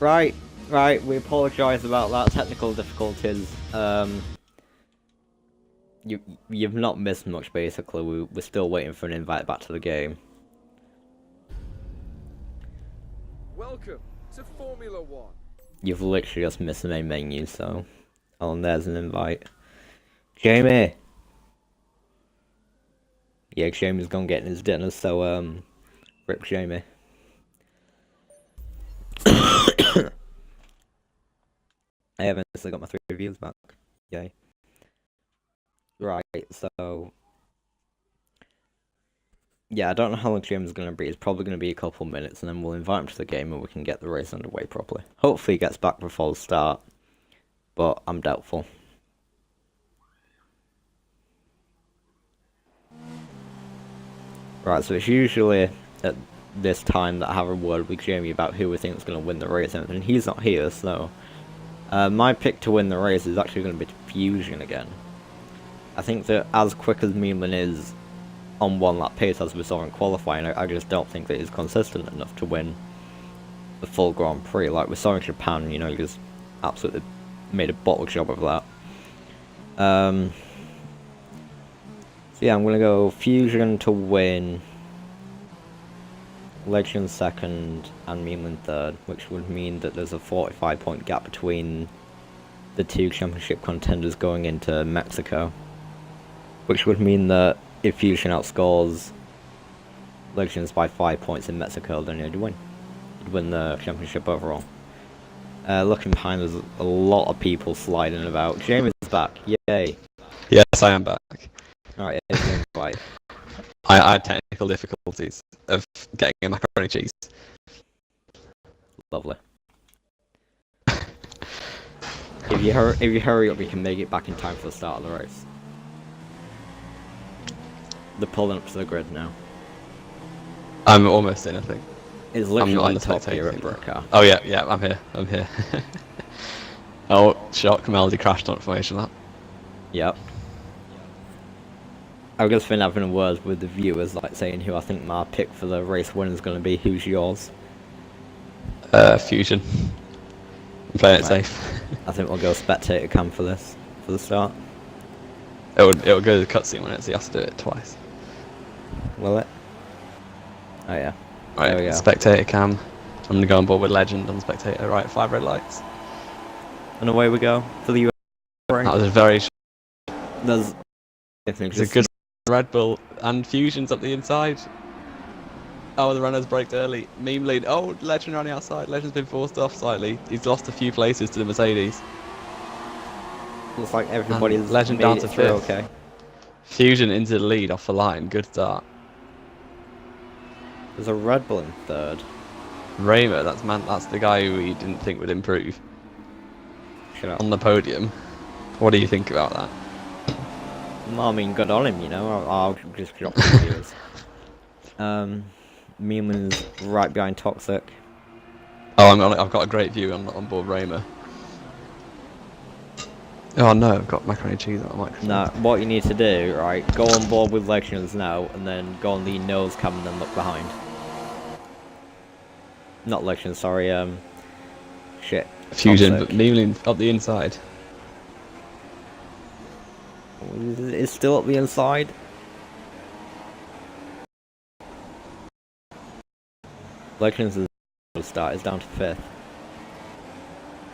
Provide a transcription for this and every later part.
Right, right, we apologise about that, technical difficulties. You've not missed much, basically. We're still waiting for an invite back to the game. Welcome to Formula One. You've literally just missed the main menu, so... Oh, and there's an invite. Jamie! Yeah, Jamie's gone getting his dinner, so, rip Jamie. I haven't still got my 3 reviews back. Yay. Right, so... Yeah, I don't know how long Jamie's going to be. It's probably going to be a couple minutes, and then we'll invite him to the game and we can get the race underway properly. Hopefully he gets back before the start, but I'm doubtful. Right, so it's usually at this time that I have a word with Jamie about who we think is going to win the race, and he's not here, so... my pick to win the race is actually going to be Fusion again. I think that as quick as Meeman is on one lap pace as we saw in qualifying, I just don't think that he's consistent enough to win the full Grand Prix. Like we saw in Japan, you know, he just absolutely made a bottle job of that. So yeah, I'm going to go Fusion to win, Legend second, and Meeman third, which would mean that there's a 45-point gap between the 2 championship contenders going into Mexico, which would mean that if Fusion outscores Legends by 5 points in Mexico, then he'd win. He'd win the championship overall. Looking behind, there's a lot of people sliding about. Jamie's back, yay. Yes, I am back. Alright, here's the invite. I had technical difficulties of getting a macaroni cheese. Lovely. If you hurry up, you can make it back in time for the start of the race. They're pulling up to the grid now. I'm almost in, I think. It's literally I'm on like the top spectator gear at thing. Brickcar. Oh yeah, I'm here. Oh, shock, Melody crashed on formation lap. Yep. I've just been having a word with the viewers, like saying who I think my pick for the race winner is going to be. Who's yours? Fusion. I'm playing it safe. I think we'll go spectator cam for this, for the start. It'll go to the cutscene when he has to do it twice. Will it? Oh yeah. Right, there we go. spectator cam. I'm gonna go on board with Legend on spectator. Right, 5 red lights. And away we go for the US. That was a very. There's It's a good Red Bull and Fusion's up the inside. Oh, the runner's braked early. Meme lead. Oh, Legend running outside. Legend's been forced off slightly. He's lost a few places to the Mercedes. Looks like everybody's Legend made down it to through 5th. okay. Fusion into the lead off the line. Good start. There's a Red Bull in third. Raymer, that's the guy who we didn't think would improve Shut up. on the podium. What do you think about that? Well, I mean, good on him, you know. I'll just drop the videos. Meeman's right behind Toxic. Oh, I've got a great view on board Raymer. Oh no, I've got macaroni and cheese on my microphone. Now, what you need to do, right, go on board with Legends now, and then go on the nose cam and then look behind. Not Legends, sorry, shit. Fusion, Toxic. but Memeling up the inside. It's still up the inside. Legends is start is down to 5th.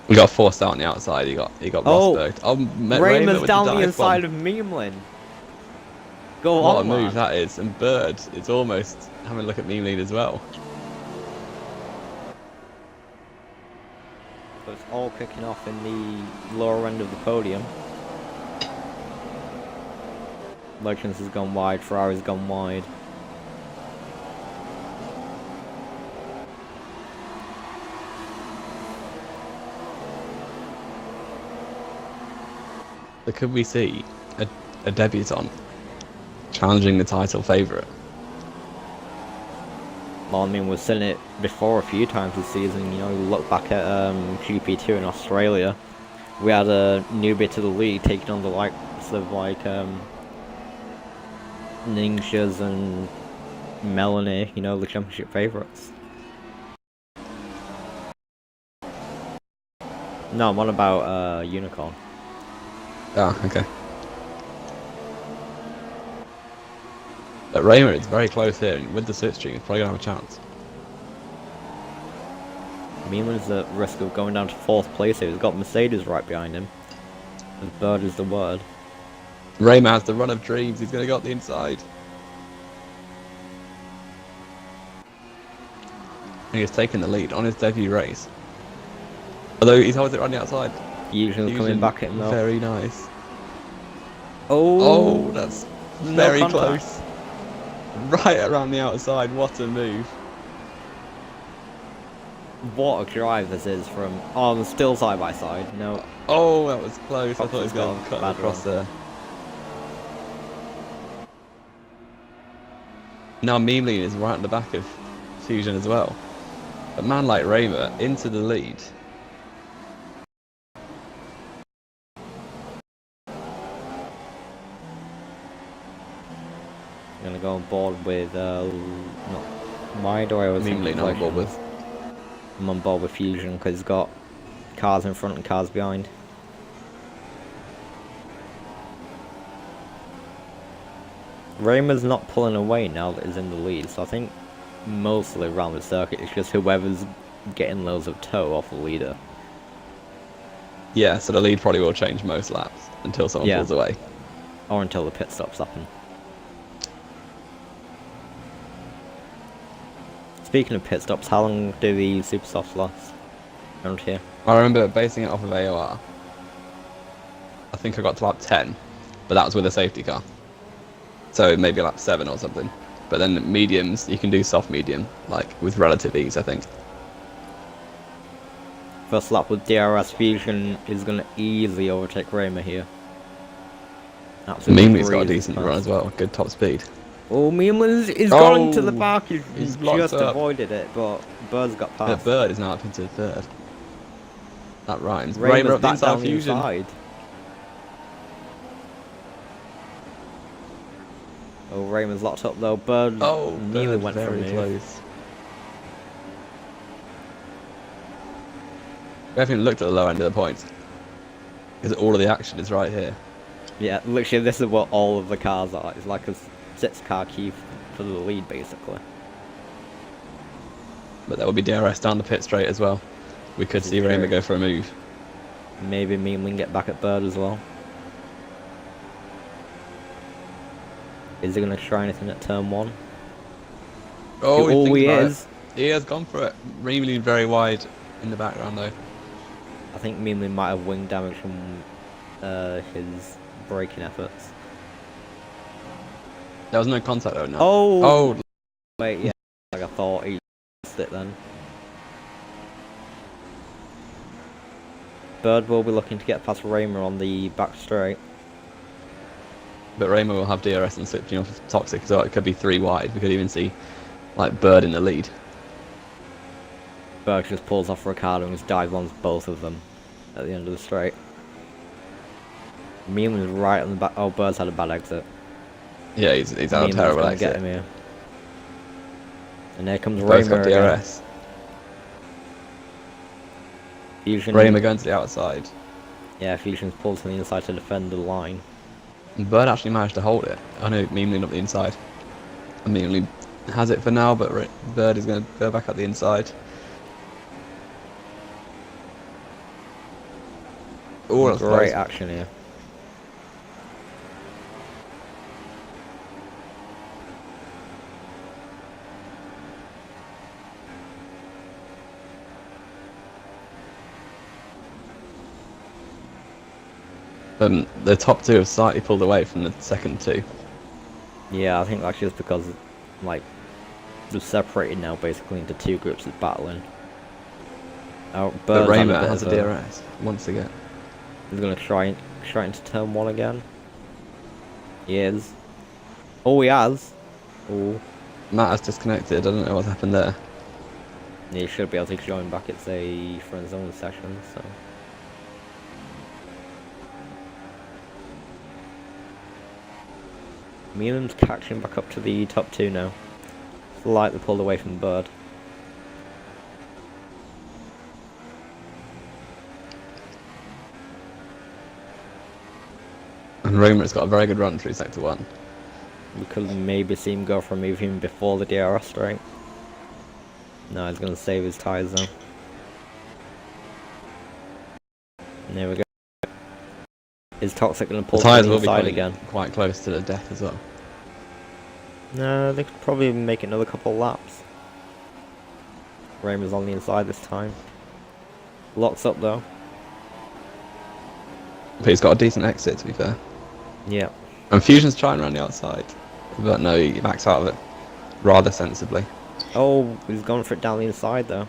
We got forced out on the outside. He got Rosberg. Oh, Raymer's down the inside of Memeling. Go What on, a move man. that is. And Bird, it's almost having a look at Memeling as well. So it's all kicking off in the lower end of the podium. Legends has gone wide, Ferrari's gone wide. So could we see a debutant challenging the title favourite? Well, I mean, we've seen it before a few times this season. You know, you look back at GP2 in Australia. We had a newbie to the league taking on the likes of like Ninjas and Melanie, you know, the championship favourites. No, I'm on about Unicorn. Ah, okay. But Raymer is very close here, and with the slipstream, he's probably gonna have a chance. Meeman's at risk of going down to 4th place here. He's got Mercedes right behind him. The bird is the word. Raymer has the run of dreams. He's gonna go up the inside. He has taken the lead on his debut race. Although he holds it on the outside. Fusion coming back at him though. Very nice. Oh, Oh, that's no very contact. close. Right around the outside. What a move. What a drive this is from... Oh, I'm still side by side. No. Oh, that was close. I Fox thought he was has got going to a cut bad across run. there. Now Memeline is right at the back of Fusion as well. A man like Raymer into the lead. I'm gonna go on board with... no. Why do I always think Memeline on board with. I'm on board with Fusion because he's got cars in front and cars behind. Raymer's not pulling away now that he's in the lead, so I think mostly around the circuit it's just whoever's getting loads of tow off the leader. Yeah, so the lead probably will change most laps until someone pulls away. Or until the pit stops happen. Speaking of pit stops, how long do the super softs last around here? I remember basing it off of AOR. I think I got to lap 10, but that was with a safety car. So maybe lap 7 or something. But then mediums, you can do soft medium, like with relative ease, I think. First lap with DRS. Fusion is going to easily overtake Raymer here. Absolutely. Memelin's got a decent run as well, good top speed. Oh, Memelin's is gone to the back. He's He's blocked just up. avoided it, but Bird's got The past. Bird is now up into third. That rhymes. Raymer's Raymer up the back inside down the Fusion. inside. Oh, Raymer's locked up though. Bird nearly Bird went for a very move. close. We haven't even looked at the low end of the points. Because all of the action is right here. Yeah, literally this is what all of the cars are. It's like a 6-car queue for the lead basically. But there will be DRS down the pit straight as well. We could see True. Raymer go for a move. Maybe Memeling get back at Bird as well. Is he going to try anything at turn 1? Oh, he is. He has gone for it. Memeling very wide in the background though. I think Memeling might have wing damage from his braking efforts. There was no contact though, no. Oh! Wait, yeah. Like I thought he missed it then. Bird will be looking to get past Raymer on the back straight. But Raymer will have DRS and switching off of Toxic as well. It could be 3 wide. We could even see like Bird in the lead. Bird just pulls off Ricardo and just dive on both of them at the end of the straight. Memeling's right on the back. Oh, Bird's had a bad exit. Yeah, he's had a Memeling's terrible gonna exit. get him here. And there comes Bird's Raymer got again. DRS. Fusion. Raymer going to the outside. Yeah, Fusion's pulled to the inside to defend the line. And Bird actually managed to hold it. I know Memeling up the inside. And Memeling has it for now, but Bird is going to go back up the inside. Oh, that's Great close. action here. The top 2 have slightly pulled away from the second 2. Yeah, I think that's just because, like, they're separated now basically into 2 groups that's battling. Oh, But Bird's had Raymer bit has a of DRS once again. He's gonna try into turn 1 again. He is. Oh, he has. Oh, Matt has disconnected. I don't know what's happened there. yeah, he should be able to join back. It's a friend zone session, so. Memelim's catching back up to the top 2 now. Slightly pulled away from Bird. And Romer's got a very good run through Sector 1. We could maybe see him go for a move even before the DRS straight. No, he's going to save his tyres though. And there we go. Is Toxic going to pull The to tyres the will be inside coming again? quite close to the death as well. No, they could probably make another couple of laps. Raymer's on the inside this time. Locks up though. But he's got a decent exit, to be fair. Yeah. And Fusion's trying around the outside. But no, he backs out of it rather sensibly. Oh, he's gone for it down the inside though.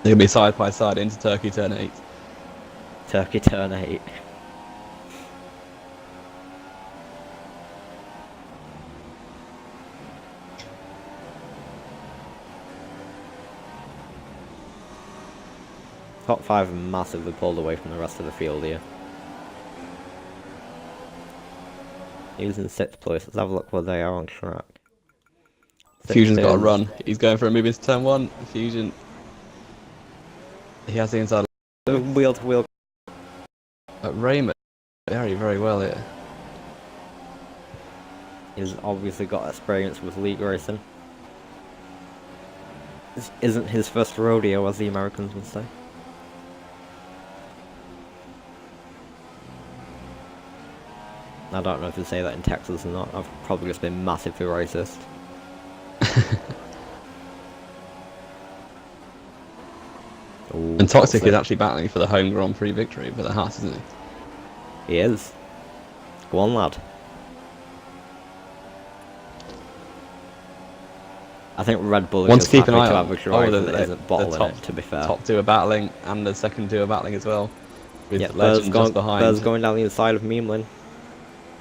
They'll be side by side into Turkey turn 8. Turkey turn 8. Top 5 are massively pulled away from the rest of the field here. He was in 6th place. Let's have a look where they are on track. Fusion's got a run. He's going for a move into turn 1. Fusion. He has the inside. Wheel to wheel. Raymer very, very well here. He's obviously got experience with league racing. This isn't his first rodeo, as the Americans would say. I don't know if they say that in Texas or not. I've probably just been massively racist. Ooh, And Toxic is actually battling for the home Grand Prix victory for the Haas, isn't he? He is. Go on, lad. I think Red Bull is Want to just keep an happy eye to on. have a driver that isn't the bottling top, it, to be fair. top 2 are battling, and the second 2 are battling as well. With Yeah, Legend just behind. Burr's going down the inside of Meemlin.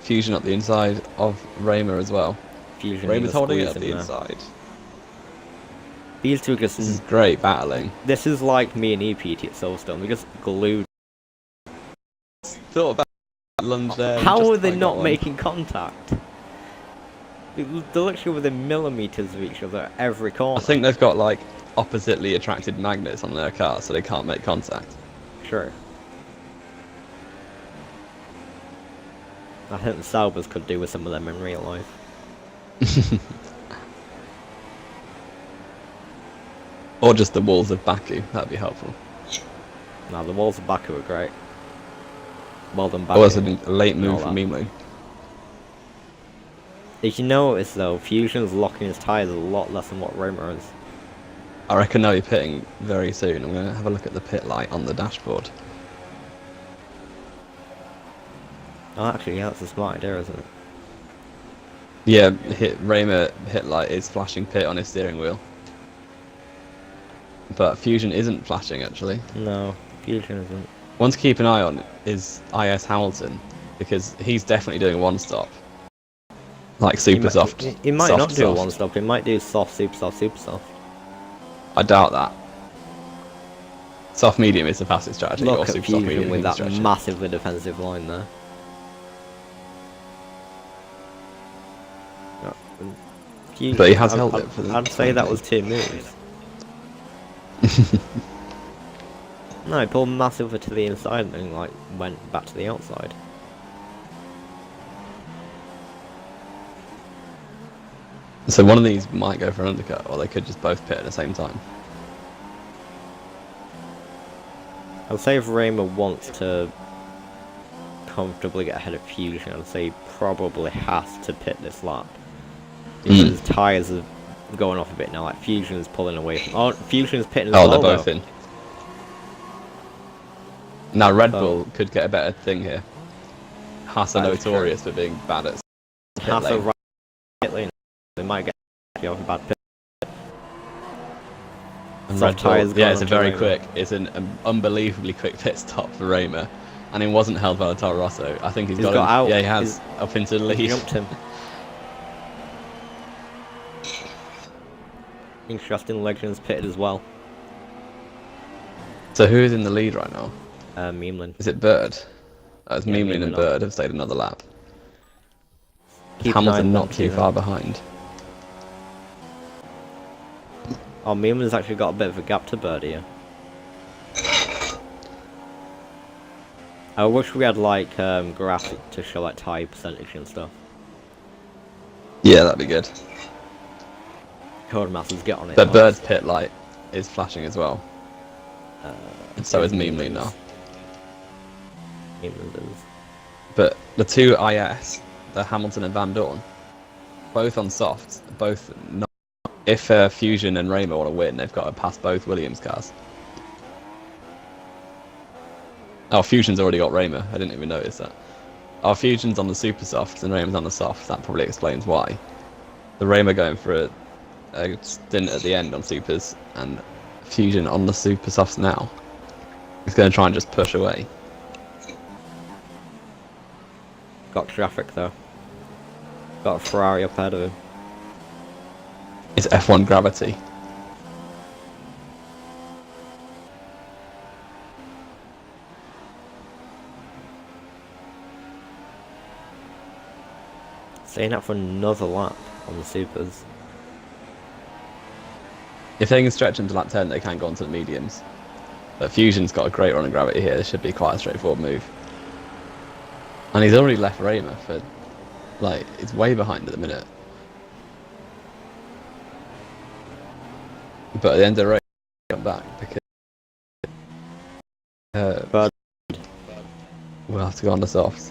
Fusion up the inside of Raymer as well. Fusion Raymer's holding it squeeze up in the there. inside. These two just... This is great battling. This is like me and EPT at Silverstone. We just glued. Thought about that lunge there. How just are they got not one. making contact? They're literally within millimeters of each other at every corner. I think they've got like oppositely attracted magnets on their car, so they can't make contact. Sure. I think the Saubers could do with some of them in real life. Or just the walls of Baku, that'd be helpful. No, the walls of Baku are great. Well done, Baku. Or a late and all move from that. Mimo. Did you notice though, Fusion's locking his tyres a lot less than what Raymer is. I reckon they'll be pitting very soon. I'm going to have a look at the pit light on the dashboard. Oh, actually, yeah, that's a smart idea, isn't it? Yeah, Raymer hit light is flashing pit on his steering wheel. But Fusion isn't flashing actually. No, Fusion isn't. One to keep an eye on is IS Hamilton, because he's definitely doing one stop. Like super soft. He might soft, not do a soft. one stop, he might do soft, super soft, super soft. I doubt that. Soft medium is the fastest strategy. or Look at super soft medium Fusion with is the that strategy. massively defensive line there. No, Fusion, But he has held it for the I'd say that 20. was 2 moves. No, he pulled massively to the inside and then like went back to the outside. So one of these might go for an undercut, or they could just both pit at the same time. I'd say if Raymer wants to comfortably get ahead of Fusion, I'd say he probably has to pit this lap. Because his tyres are going off a bit now, like Fusion's pulling away from... Oh, Fusion's pitting as Oh, well, they're both though. in. Now Red Oh. Bull could get a better thing here. Haas are That is notorious for being bad at pit Half a lane. right pit lane. They might get off a bad pit. And Soft Red Bull, tyres yeah, going it's a onto very Raymer. quick, it's an unbelievably quick pit stop for Raymer, and it wasn't held by the Toro Rosso. I think he's He's got, got him, out. yeah, he has, up into the He lead. jumped him. Interesting, Legends pitted as well. So who is in the lead right now? Meemlin. Is it Bird? It's Yeah, Meemlin and Meemlin Bird have stayed another lap. Keep an eye on Hamilton them not too two, far though. behind. Oh, Meemlin's actually got a bit of a gap to Bird here. I wish we had like graphs to show like tie percentage and stuff. Yeah, that'd be good. Codemasters, get on it. The lads. bird's pit light is flashing as well. And so is Meme Meme now. Meme losers. But the two IS, the Hamilton and Van Dorn, both on softs, both not. If Fusion and Raymer want to win, they've got to pass both Williams cars. Oh, Fusion's already got Raymer. I didn't even notice that. Oh, Fusion's on the super softs and Raymer's on the softs. That probably explains why. The Raymer going for a stint at the end on supers, and Fusion on the super softs now. He's going to try and just push away. Got traffic though. Got a Ferrari up ahead of him. It's F1 gravity. Staying up for another lap on the supers. If they can stretch them to lap 10, they can go on to the mediums. But Fusion's got a great run of gravity here. This should be quite a straightforward move. And he's already left Raymer for, like, it's way behind at the minute. But at the end of the race, come back because But we'll have to go on the softs.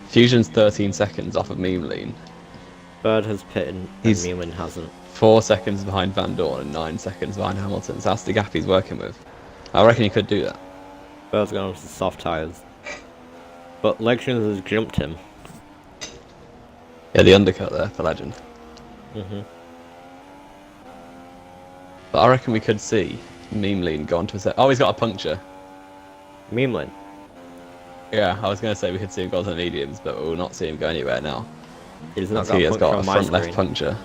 Fusion's 13 seconds off of Meme Lean. Bird has pitted and He's- Newman hasn't. 4 seconds behind Van Dorn and 9 seconds behind Hamilton. So that's the gap he's working with. I reckon he could do that. Bird's gone onto the soft tyres. But Legends has jumped him. Yeah, the undercut there for Legend. But I reckon we could see Meme Lean go onto a set. Oh, he's got a puncture. Memeland. Yeah, I was going to say we could see him go onto the mediums, but we'll not see him go anywhere now. He's not He has got got a a puncture on my front left screen. puncture.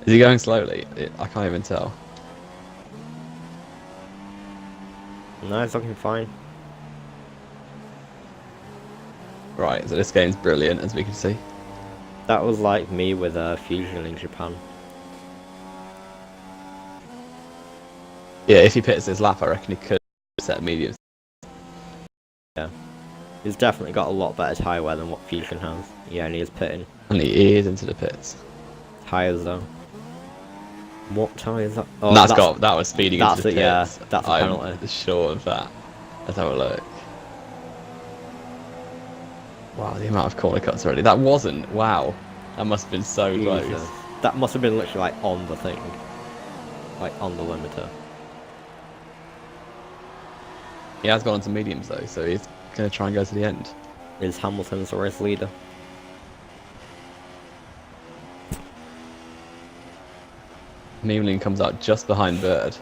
Is he going slowly? I can't even tell. No, it's looking fine. Right, so this game's brilliant, as we can see. That was like me with Fusion in Japan. Yeah, if he pits this lap, I reckon he could set mediums. Yeah. He's definitely got a lot better tyre wear than what Fusion has. Yeah, and he is pitting. And he is into the pits. Tyres though. What tyre is that? Oh, That was speeding into that's the it, yeah. pits. That's a I'm penalty. sure of that. Let's have a look. Wow, the amount of corner cuts already. That wasn't. Wow. That must have been so Jesus. close. That must have been literally like on the thing. Like on the limiter. He has gone into mediums though, so he's going to try and go to the end. Is Hamilton's the race leader? Memeling comes out just behind Bird.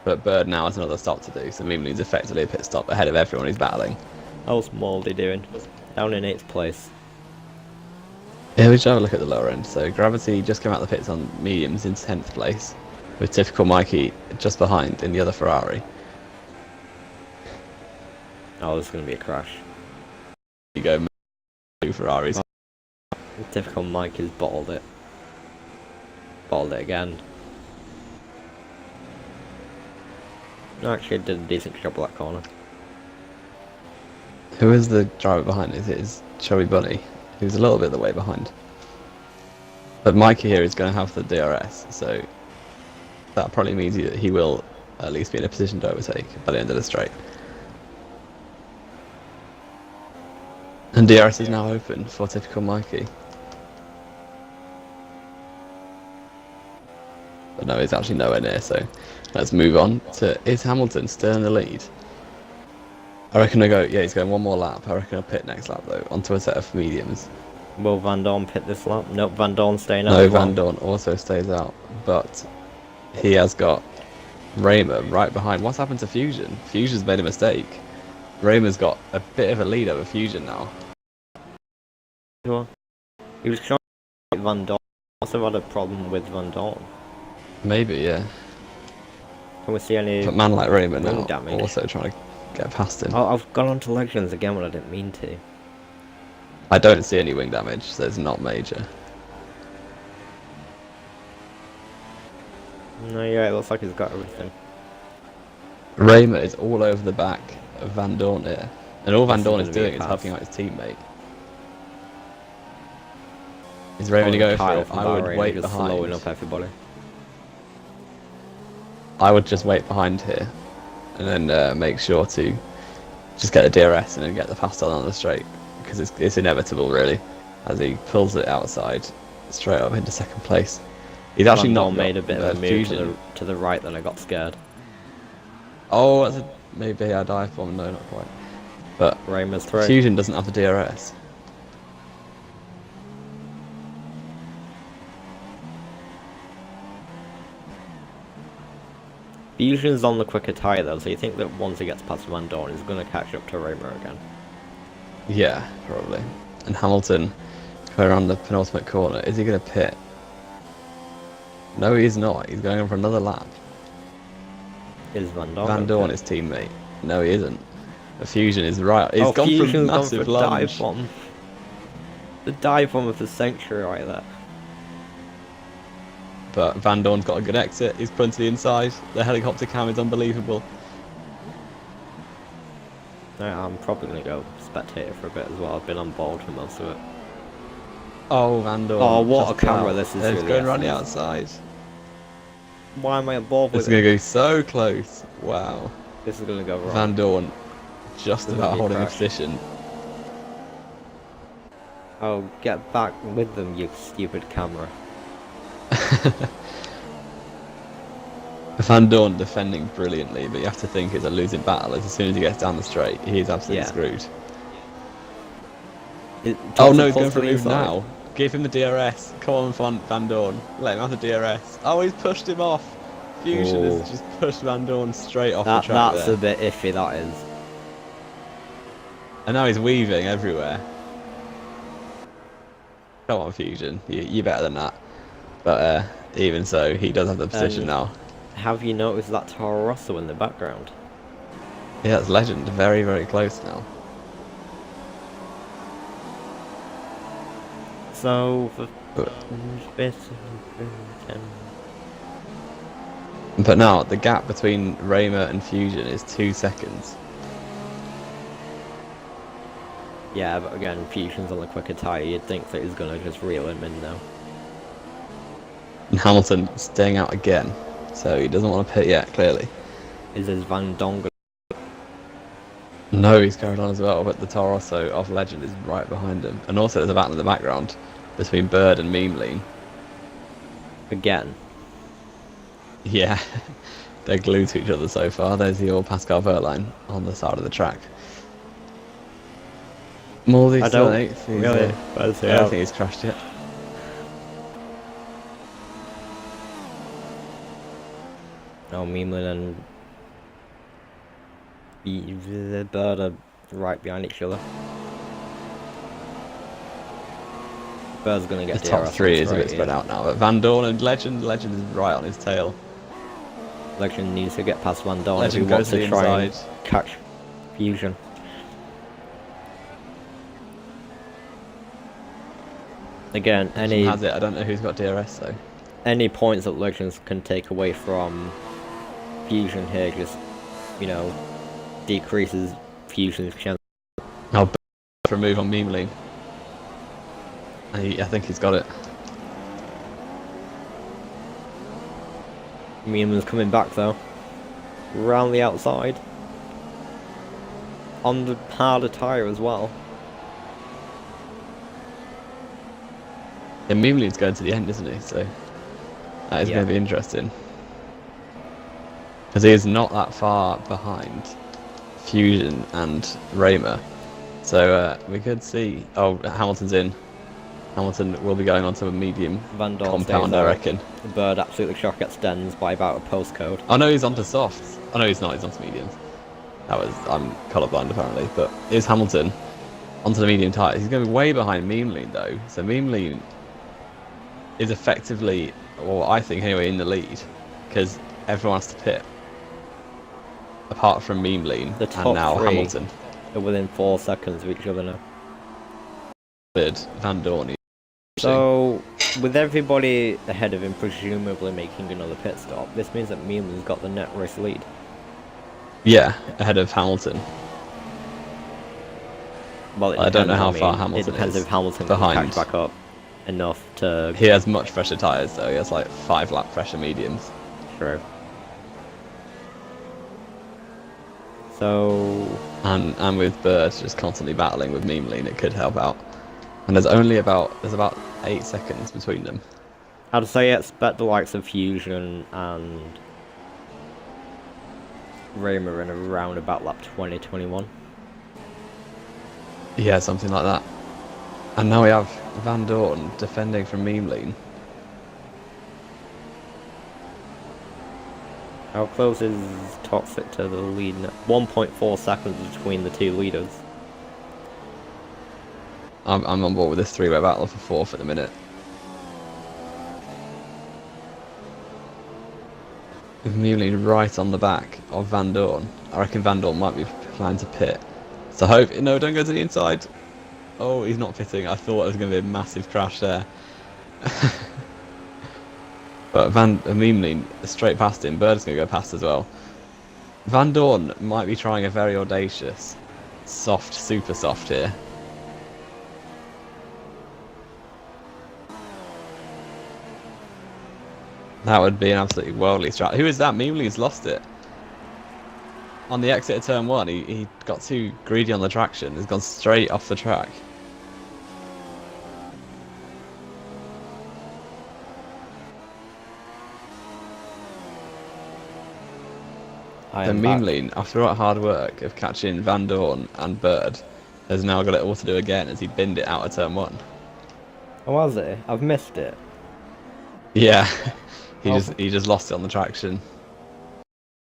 But Bird now has another stop to do, so Memeling's effectively a pit stop ahead of everyone he's battling. How's Moldy doing? Down in 8th place. Yeah, we should have a look at the lower end. So Gravity just came out of the pits on mediums in 10th place, with typical Mikey just behind in the other Ferrari. Oh, there's going to be a crash. You go two Ferraris. Typical Mike has bottled it. Bottled it again. No, actually did a decent job of that corner. Who is the driver behind? Is it his Chubby Bunny? Who's a little bit the way behind. But Mikey here is going to have the DRS, so that probably means that he will at least be in a position to overtake by the end of the straight. And DRS is now open for typical Mikey. But no, he's actually nowhere near, so let's move on to, is Hamilton still in the lead? I reckon he's going one more lap. I reckon he'll pit next lap though, onto a set of mediums. Will Van Dorn pit this lap? Nope, Van Dorn staying out. No, as well. Van Dorn also stays out, but he has got Raymer right behind. What's happened to Fusion? Fusion's made a mistake. Raymer's got a bit of a lead over Fusion now. Sure. He was trying to Van Dorn. Also had a problem with Van Dorn. Maybe, yeah. Can we see any... But man like Raymer wing now damage? also trying to get past him. Oh, I've gone on to Legends again when I didn't mean to. I don't see any wing damage, so it's not major. No, yeah, it looks like he's got everything. Raymer is all over the back of Van Dorn here. And all Van This is Dorn is gonna be a doing is pass. helping out his teammate. He's ready to go for it. I would wait just slowing behind. up everybody. I would just wait behind here, and then make sure to just get the DRS and then get the pass on the straight, because it's inevitable really, as he pulls it outside straight up into second place. He's actually Van not Dorn made a bit of a move Fusion. to the right, then I got scared. Oh, that's maybe a dive bomb. No, not quite. But Raymer's through. Fusion doesn't have the DRS. Fusion's on the quicker tyre though, so you think that once he gets past Van Dorn, he's going to catch up to Raymer again. Yeah, probably. And Hamilton going around the penultimate corner. Is he going to pit? No, he's not. He's going on for another lap. Is Van Dorn? Van Dorn, his teammate. No, he isn't. The Fusion is right. He's gone for a massive lunge. Dive bomb. The dive bomb of the century right there. But Van Dorn's got a good exit. He's put to the inside. The helicopter cam is unbelievable. No, I'm probably going to go spectator for a bit as well. I've been on board for most of it. Oh, Van Dorn. Oh, what a just camera out. this is. It's Really going around the excellent. outside. Why am I on board with It's it? going to go so close. Wow. This is going to go wrong. Van Dorn just This about will be a holding a crash. position. Oh, get back with them, you stupid camera. Van Dorn defending brilliantly, but you have to think it's a losing battle. As soon as he gets down the straight, he's absolutely Yeah. screwed. Oh No, he's going for a move now. Give him the DRS. Come on, Van Dorn. Let him have the DRS. Oh, he's pushed him off. Fusion Oh. has just pushed Van Dorn straight off the track That's there. a bit iffy, that is. And now he's weaving everywhere. Come on, Fusion. You're better than that. But even so, he does have the position now. Have you noticed that Toro Rosso in the background? Yeah, that's legend. Very, very close now. So, for But now, the gap between Raymer and Fusion is 2 seconds. yeah, but again, Fusion's on the quicker tyre. You'd think that he's gonna just reel him in now. And Hamilton staying out again. So he doesn't want to pit yet, clearly. Is his Van Dorn? No, he's carried on as well, but the Toro Rosso of Legend is right behind him. And also there's a battle in the background between Bird and Memeline. Again. Yeah, they're glued to each other so far. There's the old Pascal Verline on the side of the track. Morley's I still don't in 8th. He's, really. I don't think he's crashed yet. No, Memeline and the Bird are right behind each other. Bird's gonna get The top DRS 3 is a straight, bit spread yeah. out now, but Van Dorn and Legend is right on his tail. Legend needs to get past Van Dorn Legend if he wants goes to to the try inside. and catch Fusion. Again, any Has it? I don't know who's got DRS though. any points that Legends can take away from Fusion here just, you know, decreases Fusion's chance. Oh, for a move on Memeline. I think he's got it. Meemlin's coming back though. Round the outside. On the harder tyre as well. Yeah, Memeline's going to the end, isn't he? So that is Yeah. going to be interesting. Because he is not that far behind Fusion and Raymer. So we could see... Oh, Hamilton's in. Hamilton will be going on to a medium Van Dorn compound, stays I out. reckon. The Bird absolutely shock extends by about a postcode. Oh no, he's onto softs. Oh no, he's not. He's onto mediums. I'm colourblind apparently. But here's Hamilton onto the medium tyres. He's going to be way behind Memeline though. So Memeline is effectively, well, I think anyway, in the lead because everyone has to pit apart from Memeline The and top now 3 Hamilton. are within 4 seconds of each other now. Third, Van Dorn. So, with everybody ahead of him presumably making another pit stop, this means that Meemlin's got the net race lead. Yeah, ahead of Hamilton. Well, I don't know how I mean, far Hamilton it depends is if Hamilton behind. can catch back up enough to... He has much fresher tyres though, he has like 5 lap pressure mediums. True. So... And with Bird just constantly battling with Memeline, it could help out. And there's about 8 seconds between them. I'd say expect the likes of Fusion and Raymer in around about lap 20-21. Yeah, something like that. And now we have Van Dorn defending from Memeline. How close is Toxic to the lead? 1.4 seconds between the two leaders. I'm on board with this three-way battle for 4th at the minute. With Memeline right on the back of Van Dorn. I reckon Van Dorn might be planning to pit. So hope... No, don't go to the inside. Oh, he's not pitting. I thought it was going to be a massive crash there. But Memeline straight past him. Bird's going to go past as well. Van Dorn might be trying a very audacious, soft, super soft here. That would be an absolutely worldly strat. Who is that? Memeline's lost it. On the exit of turn 1, he got too greedy on the traction. He's gone straight off the track. And Memeline, after all that hard work of catching Van Dorn and Bird, has now got it all to do again as he binned it out of turn 1. Oh, was it? I've missed it. Yeah, he just lost it on the traction.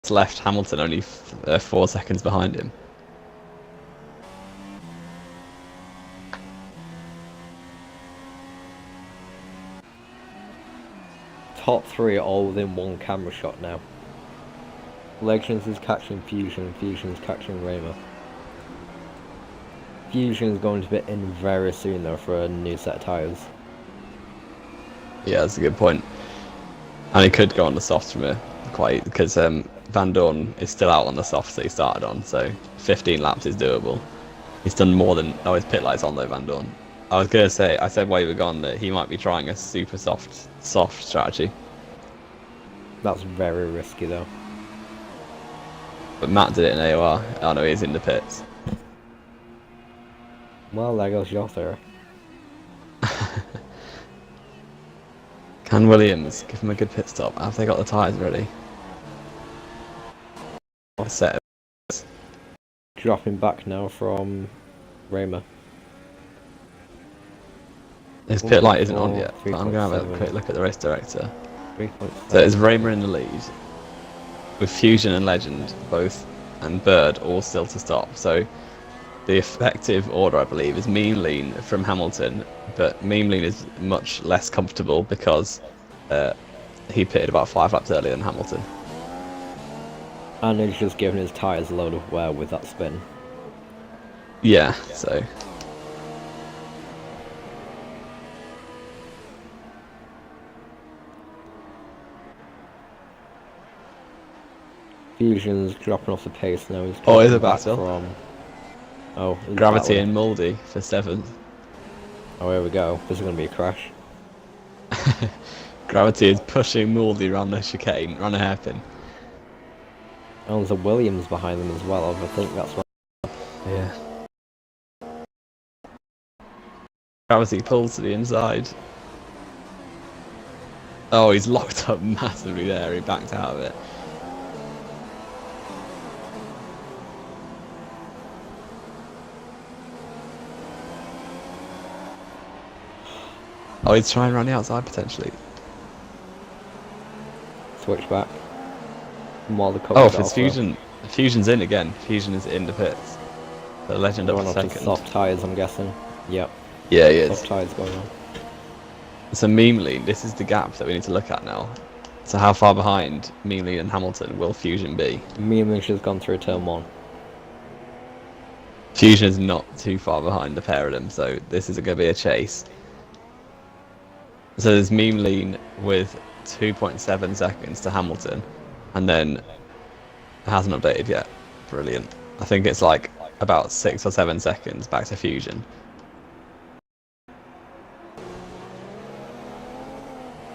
It's left Hamilton only 4 seconds behind him. Top 3 are all within one camera shot now. Legends is catching Fusion, Fusion is catching Raymer. Fusion is going to be in very soon though for a new set of tyres. Yeah, that's a good point. And he could go on the softs from here, quite, because Van Dorn is still out on the softs that he started on, so 15 laps is doable. He's done more than... Oh, his pit light's on though, Van Dorn. I was going to say, I said while you were gone that he might be trying a super soft strategy. That's very risky though. But Matt did it in AOR. Oh no, he's in the pits. Well, there goes your theory. Can Williams give him a good pit stop? Have they got the tyres ready? What set? Dropping back now from Raymer. His pit light isn't on yet, but I'm going to have a quick look at the race director. 3.7. So it's Raymer in the lead, with Fusion and Legend both, and Bird all still to stop. So the effective order, I believe, is Memeline from Hamilton, but Memeline is much less comfortable because he pitted about 5 laps earlier than Hamilton. And he's just given his tyres a load of wear with that spin. Yeah, so... Fusion's dropping off the pace now. He's Oh, is a back battle? from... Oh, Gravity and Mouldy for 7th. Oh, here we go. This is going to be a crash. Gravity is pushing Mouldy around the chicane, around a hairpin. And there's a Williams behind them as well. I think that's what... Yeah. Gravity pulls to the inside. Oh, he's locked up massively there. He backed out of it. Oh, he's trying around the outside potentially. Switch back. While the Oh, if it's Fusion. Fusion's in again. Fusion is in the pits. The Legend up Going a off to second. soft tyres, I'm guessing. Yep. Yeah, he is. Soft tyres going on. So Memeline, this is the gap that we need to look at now. So how far behind Memeline and Hamilton will Fusion be? Memeline has gone through turn 1. Fusion is not too far behind the pair of them, so this is going to be a chase. So there's Memeline with 2.7 seconds to Hamilton, and then it hasn't updated yet. Brilliant. I think it's like about 6 or 7 seconds back to Fusion.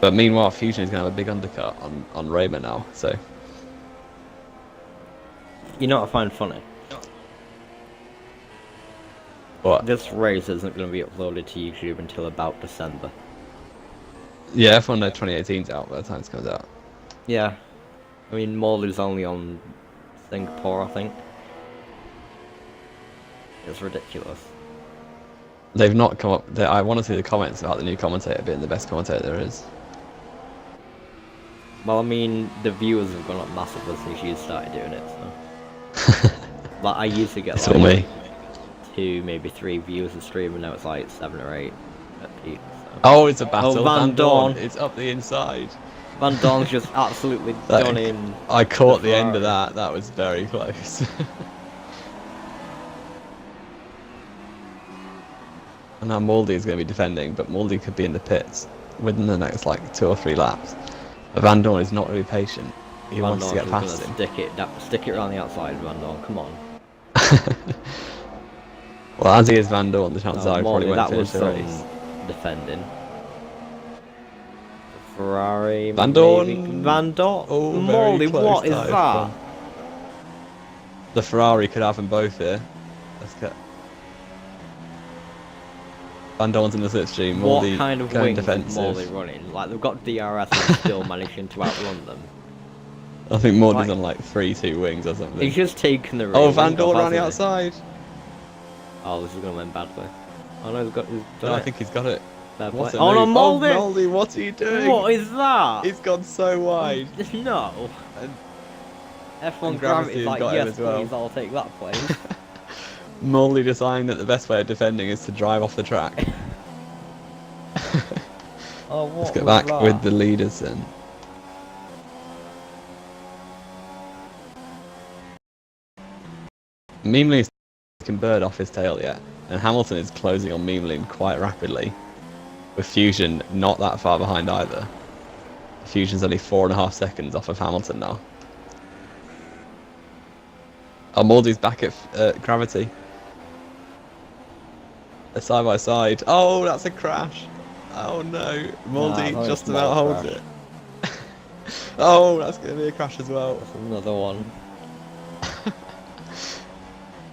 But meanwhile, Fusion is going to have a big undercut on Raymer now, so... You know what I find funny? What? This race isn't going to be uploaded to YouTube until about December. Yeah, F1 2018's out by the time this comes out. Yeah. I mean, Morley's only on Singapore, I think. It's ridiculous. They've not come up... I want to see the comments about the new commentator being the best commentator there is. Well, I mean, the viewers have gone up massively since you started doing it, so... Like, I used to get It's like... all me. 2, maybe 3 viewers a stream, and now it's like 7 or 8 at peak. So. Oh, it's a battle. Oh, Van Dorn. It's up the inside. Van Dorn's just absolutely done in. I caught the end of that. That was very close. And now Moldy is going to be defending, but Moldy could be in the pits within the next like 2 or 3 laps. But Van Dorn is not really patient. He wants to get past him. Stick it around the outside, Van Dorn. Come on. Well, as he is Van Dorn, the chances are he probably won't finish the race. Defending. Ferrari. Van Dorn. Van Dorn. Oh, Molly, very close what is dive that? from- The Ferrari could have them both here. Let's get. Van Dorn's in the slipstream. What Moldy kind of going wings is defensive. Molly running? Like, they've got DRS and still managing to outrun them. I think Moldy's Like- on like 3-2 wings or something. He's just taken the Oh, rear Van wing Dorn off, around the hasn't he? outside. Oh, this is going to end badly. Oh no, he's done No, I it. think he's got it. Fair What play. a Oh no, move. Moldy! Oh, Moldy, what are you doing? What is that? He's gone so wide. No. And F1 and Gravity's Gravity's like, got him yes as well. please, I'll take that place. Moldy deciding that the best way of defending is to drive off the track. Oh, what Let's get was back that? with the leaders then. Meemley can bird off his tail yet, and Hamilton is closing on Meemley quite rapidly, with Fusion not that far behind either. Fusion's only 4.5 seconds off of Hamilton now. Oh, Moldy's back at Gravity. They're side by side. Oh, that's a crash. Oh no, Moldy Nah, just it's a about small holds crash. it. Oh, that's going to be a crash as well. That's another one.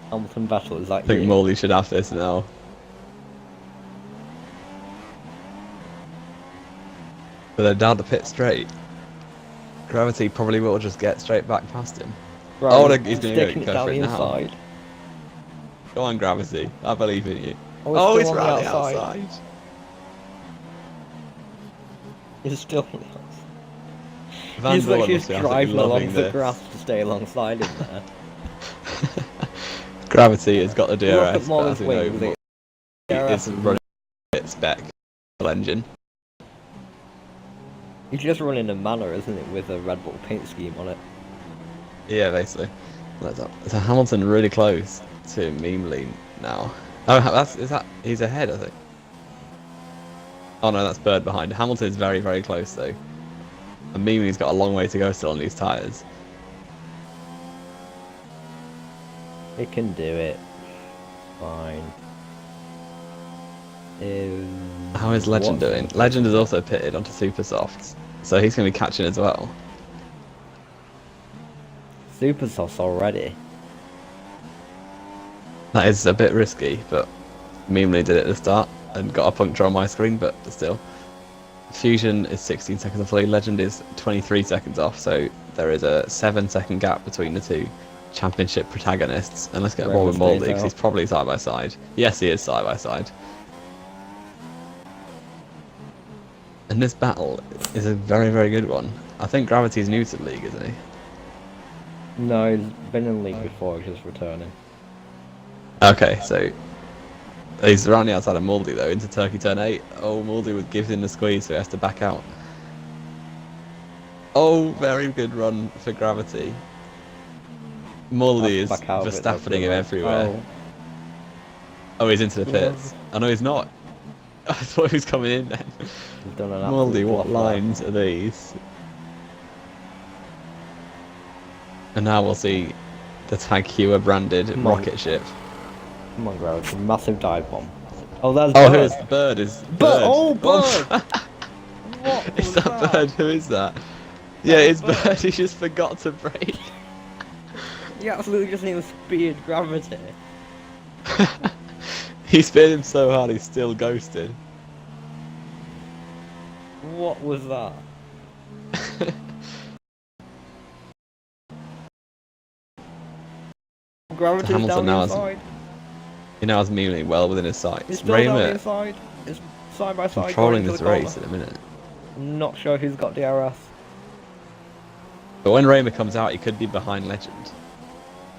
Hamilton battle, is that I think you? Moldy should have this now. But they're down to pit straight. Gravity probably will just get straight back past him. Right, Oh, he's going sticking to it go down for the it now. inside. Go on, Gravity. I believe in you. Oh, He's still on right the on the outside. outside. He's still on the outside. Van He's Dorn literally must just be absolutely driving along loving the this. grass to stay alongside him there. Gravity has got the Look at DRS, but Molly's as we know, wing with it. it's running its spec engine. He's just running a manor, isn't it, with a Red Bull paint scheme on it. Yeah, basically. So Hamilton really close to Meemley now. Oh, he's ahead, I think. Oh no, that's Bird behind. Hamilton is very, very close though. And Meemley's got a long way to go still on these tyres. He can do it. Fine. How is Legend What's doing? it? Legend is also pitted onto Super Softs, so he's going to be catching as well. Super sauce already. That is a bit risky, but Meemley did it at the start and got a puncture on my screen, but still. Fusion is 16 seconds off lead, Legend is 23 seconds off, so there is a 7-second gap between the two championship protagonists. And let's get Whoever Rob and Moldy, stays because he's out. probably side by side. Yes, he is side by side. And this battle is a very, very good one. I think Gravity's new to the league, isn't he? No, he's been in the league before, he's just returning. Okay, so he's around the outside of Moldy though, into Turkey turn 8. Oh, Moldy gives him the squeeze, so he has to back out. Oh, very good run for Gravity. Moldy is Back out of it, though, Verstappening him right? everywhere. Oh, he's into the pits. Oh no, he's not. I thought he was coming in then. He's done an Moldy, absolute what bluff there. lines are these? And now we'll see the Tag branded Come on. rocket ship. Come on, Gravity. Massive dive bomb. Oh, that's Oh, Bird. who is Bird? Is Bird! Oh, Bird! What Is was that that? Bird? Who is that? Yeah, was it's Bird. Bird. He just forgot to brake. He absolutely just needs speed Gravity. He spin him so hard he's still ghosted. What was that? Gravity's Hamilton down the now has- inside. He now has Mealy well within his sights. He's still down the Raymer inside. It's side by side. controlling going this to the corner. race in a minute. I'm not sure who's got DRS. But when Raymer comes out, he could be behind Legend.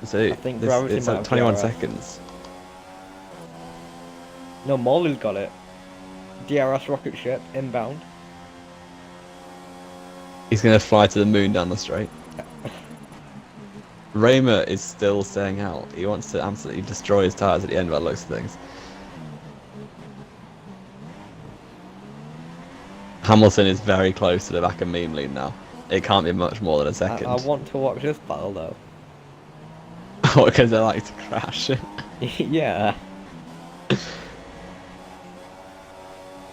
So I think Gravity it's might like have 21 DRS. seconds. No, Morley's got it. DRS rocket ship inbound. He's going to fly to the moon down the straight. Raymer is still staying out. He wants to absolutely destroy his tyres at the end by the looks of things. Hamilton is very close to the back of Meme Lead now. It can't be much more than a second. I want to watch this battle though. Because they like to crash. Yeah. Let's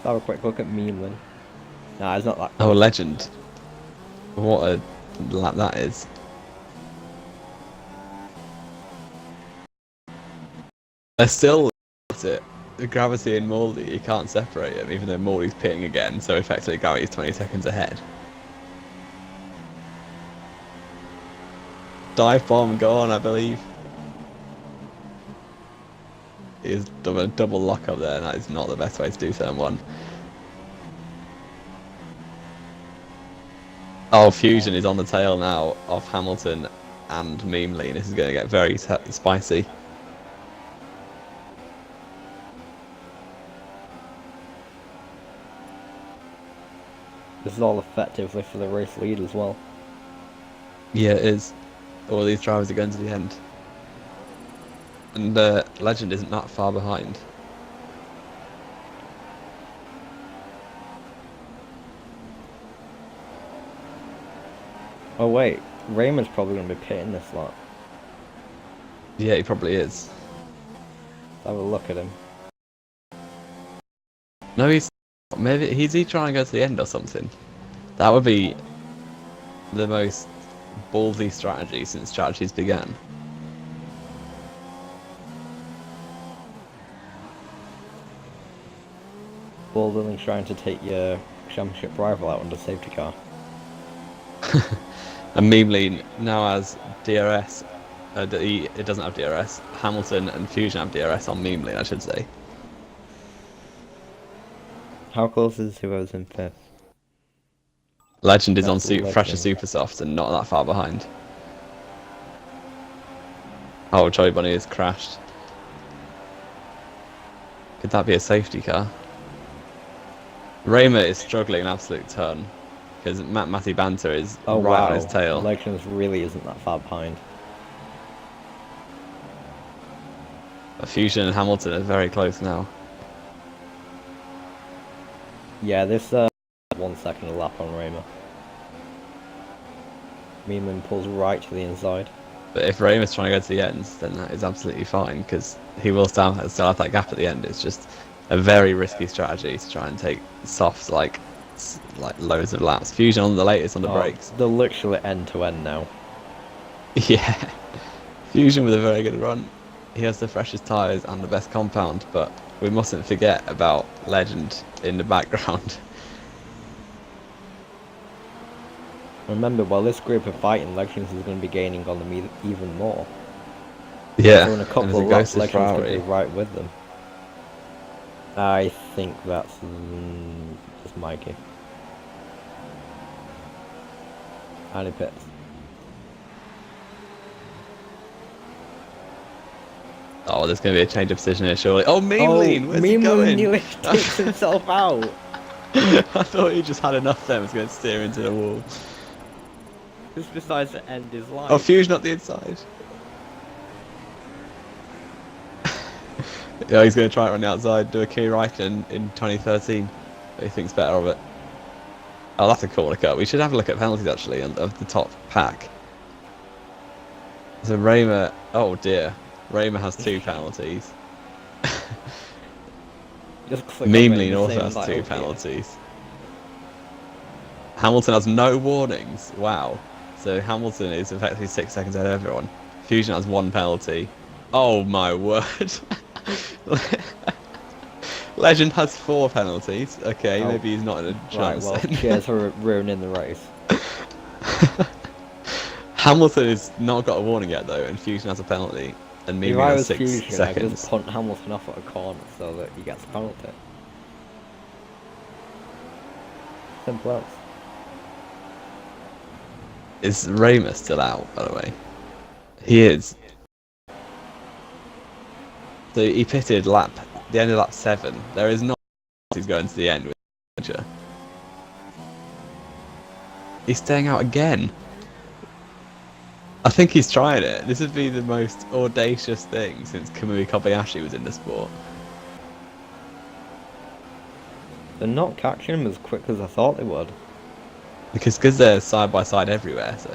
have a quick look at Memeland. Nah, it's not that. Oh, Legend. What a lap that is. They're still at it. The Gravity and Morley, you can't separate them, even though Morley's pitting again, so effectively Gravity's 20 seconds ahead. Dive bomb, go on, I believe. He's done a double lock up there, and that is not the best way to do turn one. Oh, Fusion is on the tail now of Hamilton and Memely, and this is going to get very spicy. This is all effectively for the race lead as well. Yeah, it is. All these drivers are going to the end. And Legend isn't that far behind. Oh wait, Raymond's probably going to be pitting this lot. Yeah, he probably is. Let's have a look at him. No, he's... Maybe he's trying to go to the end or something. That would be the most ballsy strategy since strategies began. Baldwin trying to take your championship rival out under safety car. And Memeline now has DRS. It doesn't have DRS. Hamilton and Fusion have DRS on Memeline, I should say. How close is whoever's in fifth? Legend is on That's Legend. fresher super soft and not that far behind. Oh, Joey Bunny has crashed. Could that be a safety car? Raymer is struggling an absolute ton because Matty Banter is Oh right wow, on his tail. Legends really isn't that far behind. Fusion and Hamilton are very close now. Yeah, this 1 second a lap on Raymer. Meeman pulls right to the inside. But if Raymer's trying to go to the end, then that is absolutely fine because he will still have that gap at the end. It's just a very risky strategy to try and take softs like loads of laps. Fusion on the latest on the brakes. They're literally end to end now. Yeah, Fusion with a very good run. He has the freshest tyres and the best compound, but we mustn't forget about Legend in the background. Remember, while this group are fighting, Legends is going to be gaining on them even more. Yeah, So in a couple of laps, Legends could be right with them. I think that's just Mikey. And he pits. Oh, there's going to be a change of position here, surely. Oh, Memeline, where's he going? Nearly takes himself out. I thought he just had enough there, was going to steer into the wall. Just decides to end his life. Oh, Fusion up the inside. Yeah, he's going to try it on the outside, do a Kimi Räikkönen in 2013. But he thinks better of it. Oh, that's a corner cut. We should have a look at penalties, actually, of the top pack. So Raymer, oh dear, Raymer has 2 penalties. Just click on Memeline the also same has like, 2 oh, dear. penalties. Hamilton has no warnings. Wow. So Hamilton is effectively 6 seconds ahead of everyone. Fusion has 1 penalty. Oh my word. Legend has 4 penalties. Okay, Oh, maybe he's not in a right, chance well, then. cheers for ruining the race. Hamilton has not got a warning yet though, and Fusion has a penalty, and If Memeline I has was 6 Fusion, I'd just seconds. punt Hamilton off at a corner so that he gets a penalty. Simple as. Is Raymer still out, by the way? He is. So he pitted the end of lap 7. There is no he's going to the end with Roger. He's staying out again. I think he's trying it. This would be the most audacious thing since Kamui Kobayashi was in the sport. They're not catching him as quick as I thought they would. Because they're side by side everywhere, so.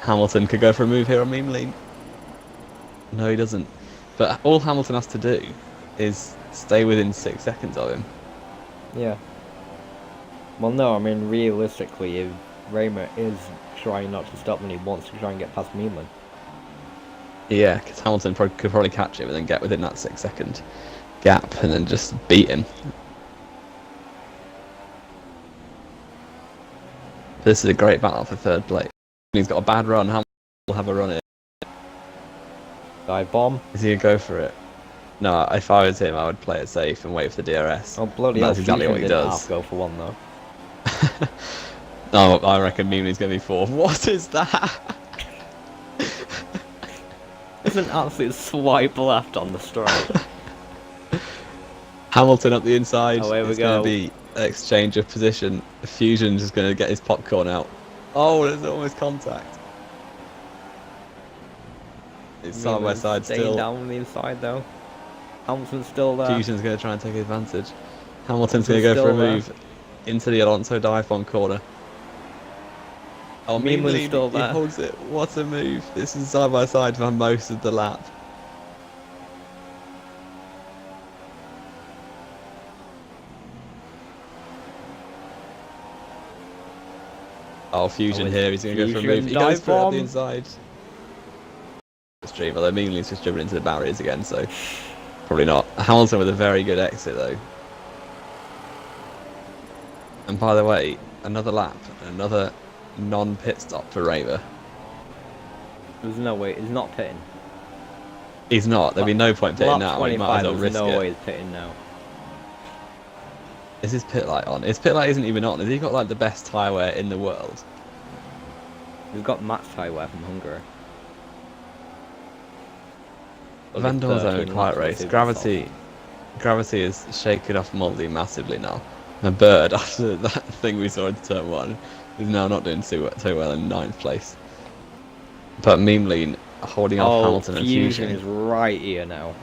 Hamilton could go for a move here on Memeline. No, he doesn't. But all Hamilton has to do is stay within 6 seconds of him. Yeah. Well, no, I mean, realistically, if Raymer is trying not to stop, then he wants to try and get past Meelan. Yeah, because Hamilton could probably catch him and then get within that 6 second gap and then just beat him. This is a great battle for 3rd place. He's got a bad run. Hamilton will have a run in. Dive bomb. Is he gonna go for it? No, if I was him, I would play it safe and wait for the DRS. Oh, bloody hell, That's exactly what he Fusion didn't does. half go for one, though. Oh, I reckon Memelin's gonna be 4th. What is that? There's an absolute swipe left on the straight. Hamilton up the inside. Oh, here we It's going go. to be an exchange of position. Fusion's just going to get his popcorn out. Oh, there's almost contact. It's side by side Staying still. down on the inside, though. Hamilton's still there. Fusion's going to try and take advantage. Hamilton's going to go for a still there. move into the Alonso dive bomb corner. Oh, Memelin's Memeline, still he there. holds it. What a move. This is side by side for most of the lap. Oh, Fusion Oh, here. He's going to go for a Fusion move. He goes dive for it at the bomb. inside. Stream, although Meemlin's just driven into the barriers again, so probably not. Hamilton with a very good exit though. And by the way, another lap, another non-pit stop for Raymer. There's no way, he's not pitting. He's not. There'd be no point pitting Lap now. He 25, might as well there's risk no it. way he's pitting now. Is his pit light on? His pit light isn't even on. Has he got like the best tyre wear in the world? He's got max tyre wear from Hungary. Van Dorn's having a 13 quiet laps, race. let's see Gravity is shaking off Moldy massively now. And Bird, after that thing we saw in turn 1, is now not doing too well in 9th place. But Memeline holding off Hamilton and Fusion Fusion. is right here now.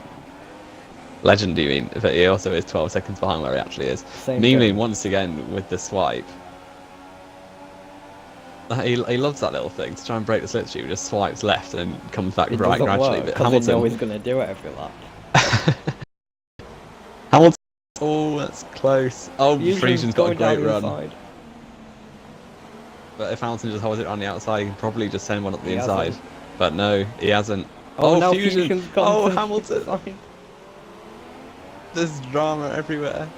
Legend, do you mean? But he also is 12 seconds behind where he actually is. Same Memeline thing. once again with the swipe. He loves that little thing to try and break the slipstream. He just swipes left and then comes back It right doesn't gradually. work, But 'cause they know Hamilton, he's going to do it every lap. Hamilton. Oh, that's close. Oh, Fusion's got a going down great run. inside. But if Hamilton just holds it on the outside, he can probably just send one up the He inside. hasn't. But no, he hasn't. Oh, Oh, now Fusion! Fusion's gone Oh, to the Hamilton! side. There's drama everywhere.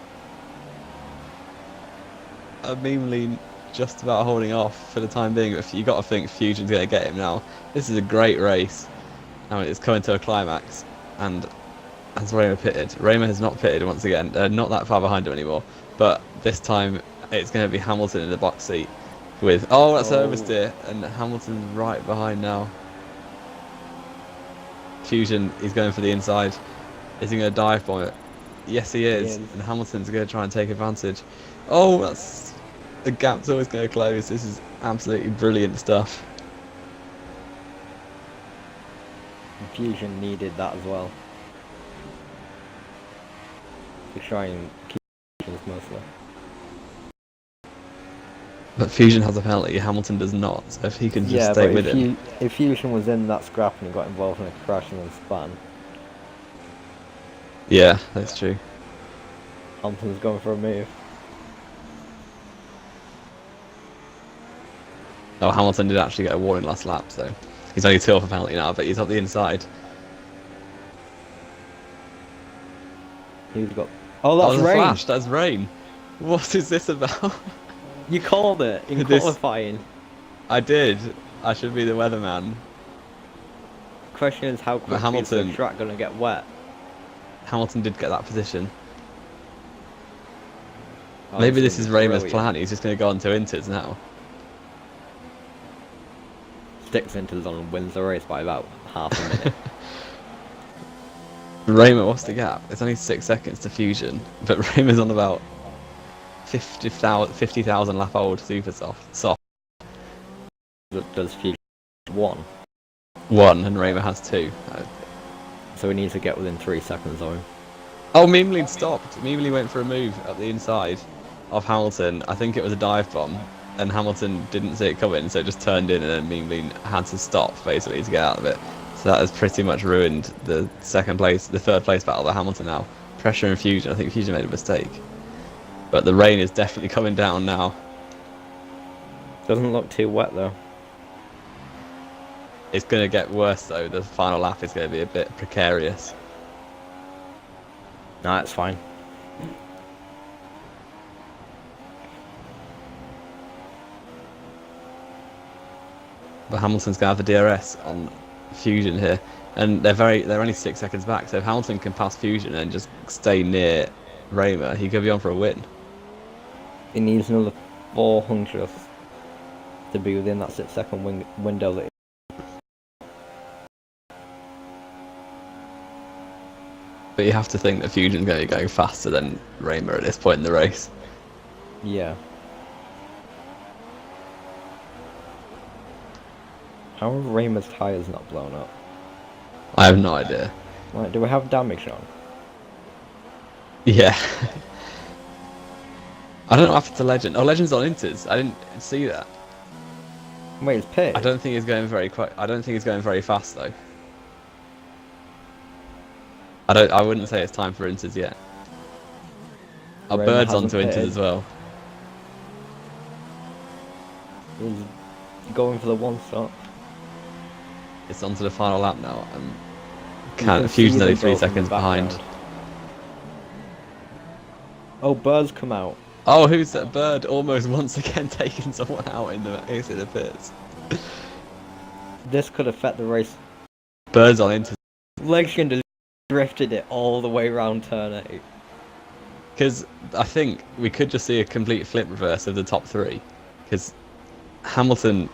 Memeline just about holding off for the time being, but you got to think Fusion's going to get him now. This is a great race. I mean, it's coming to a climax, and has Raymer pitted? Raymer has not pitted once again. They're not that far behind him anymore, but this time it's going to be Hamilton in the box seat with... Oh, that's an oversteer, and Hamilton's right behind now. Fusion, he's going for the inside. Is he going to dive bomb it? Yes, he is. And Hamilton's going to try and take advantage. Oh, that's... The gap's always going to close. This is absolutely brilliant stuff. Fusion needed that as well. To try and keep Fusion's mostly. But Fusion has a penalty, Hamilton does not. So if he can just Yeah, stay but with him. if Fusion was in that scrap and he got involved in a crash and then spun, Yeah, that's true. Hamilton's going for a move. Oh, Hamilton did actually get a warning last lap, so he's only 2 off a penalty now, but he's up the inside. He's got. Oh, that's a rain. flash, that's rain. What is this about? You called it in This- qualifying. I did. I should be the weatherman. Question is how quickly is Hamilton- the track gonna get wet? Hamilton did get that position. Oh, Maybe this this is is Raymer's brilliant. plan. He's just going to go on to Inters now. Sticks into the on and wins the race by about half a minute. Raymer, what's the gap? It's only 6 seconds to Fusion, but Raymer's on about 50,000 lap old super soft. Does Fusion 1? 1, and Raymer has 2. So he needs to get within 3 seconds of him. Oh, Meemley stopped. Meemley went for a move up the inside of Hamilton. I think it was a dive bomb, and Hamilton didn't see it coming, so it just turned in, and then Meemley had to stop basically to get out of it. So that has pretty much ruined the third place battle that Hamilton now. Pressure and Fusion. I think Fusion made a mistake, but the rain is definitely coming down now. Doesn't look too wet though. It's going to get worse though. The final lap is going to be a bit precarious. No, that's fine. But Hamilton's going to have the DRS on Fusion here, and they're only 6 seconds back. So if Hamilton can pass Fusion and just stay near Raymer, he could be on for a win. He needs another 400th to be within that 6-second window that. But you have to think that Fusion's going to be going faster than Raymer at this point in the race. Yeah. How are Raymer's tyres not blown up? I have no idea. Like, do we have damage on? Yeah. I don't know what happened to Legend. Oh, Legend's on Inters. I didn't see that. Wait, it's pit. I don't think he's going very quick. I don't think he's going very fast though. I wouldn't say it's time for Inters yet. Our Raymer Bird's hasn't onto Inters pitted. as well. He's going for the one stop. It's onto the final lap now, and can Fusion's see only them 3 both in the seconds behind. background. Oh, Bird's come out. Oh, who's that? Bird almost once again taking someone out in the pits. This could affect the race. Bird's on Inters. Legend has drifted it all the way around turn 8. Because I think we could just see a complete flip reverse of the top 3. Because Hamilton,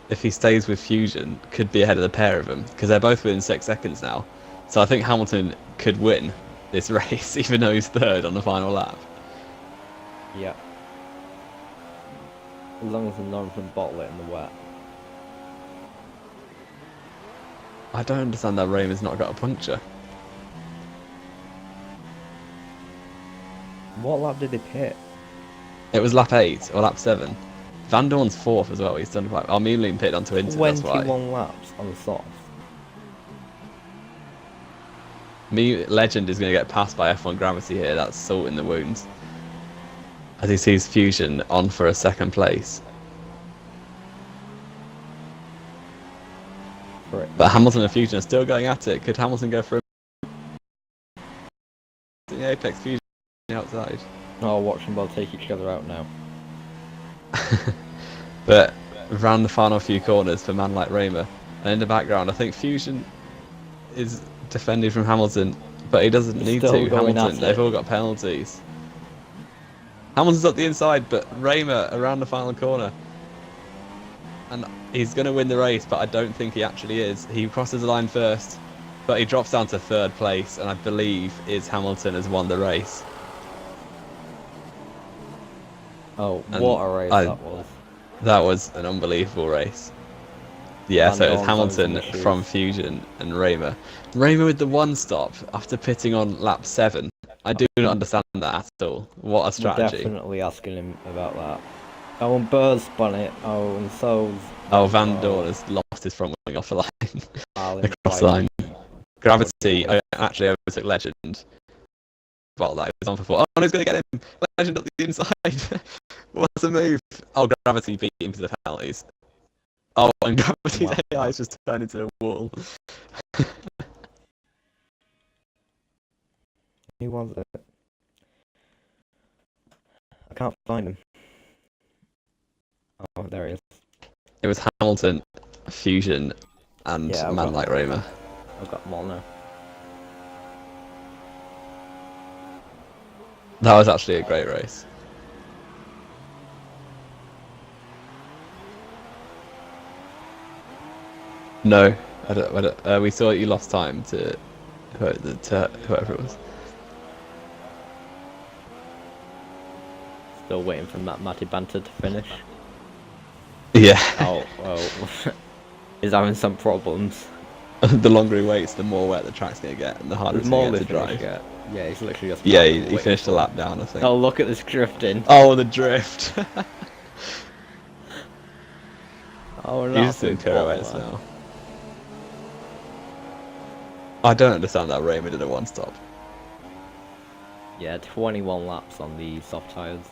if he stays with Fusion, could be ahead of the pair of them. Because they're both within 6 seconds now. So I think Hamilton could win this race, even though he's third on the final lap. Yeah. As long as none of them bottle it in the wet. I don't understand that Raymer's not got a puncture. What lap did he pit? It was lap 8 or lap 7. Van Dorn's 4th as well. He's done quite. Oh, Meemley pitted onto Inter. That's why. 21 laps on the soft. Legend is going to get passed by F1 Gravity here. That's salt in the wounds. As he sees Fusion on for a second place. Correct. But Hamilton and Fusion are still going at it. Could Hamilton go for a... The Apex Fusion on the outside. Oh, watch them both take each other out now. But around the final few corners for man like Raymer. And in the background, I think Fusion is defending from Hamilton, but he doesn't need Still to. going Hamilton, at they've it. all got penalties. Hamilton's up the inside, but Raymer around the final corner. And he's going to win the race, but I don't think he actually is. He crosses the line first, but he drops down to 3rd place, and I believe is Hamilton has won the race. Oh, And what a race that was. That was an unbelievable race. Yeah, Van so it was Dorn's on Hamilton the shoes. from Fusion and Raymer. Raymer with the 1 stop after pitting on lap 7. I do not understand that at all. What a We're strategy. definitely asking him about that. Oh, and Burr spun it. Oh, and so. Oh, Van Dorn has lost his front wing off the line. Allen Across the White. line. Gravity actually overtook Legend. Well, that was on for 4. Oh, and he's going to get him! Legend up the inside! What's the move? Oh, Gravity beat him to the penalties. Oh, and Gravity's AI has just turned into a wall. Who was it? I can't find him. Oh, there he is. It was Hamilton, Fusion, and Yeah, Man Like Roma. I've got them all now. That was actually a great race. No, I don't, we saw you lost time to whoever it was. Still waiting for Matty Banter to finish. Yeah. Oh, well. He's having some problems. The longer he waits, the more wet the track's gonna get, and the harder There's it's more gonna get to lift drive. Yeah, he's literally just. Yeah, he finished a lap down, I think. Oh, look at this drifting. Oh, the drift. Oh, no. He's doing pirouettes now. I don't understand that Raymer did a one-stop. Yeah, 21 laps on the soft tyres.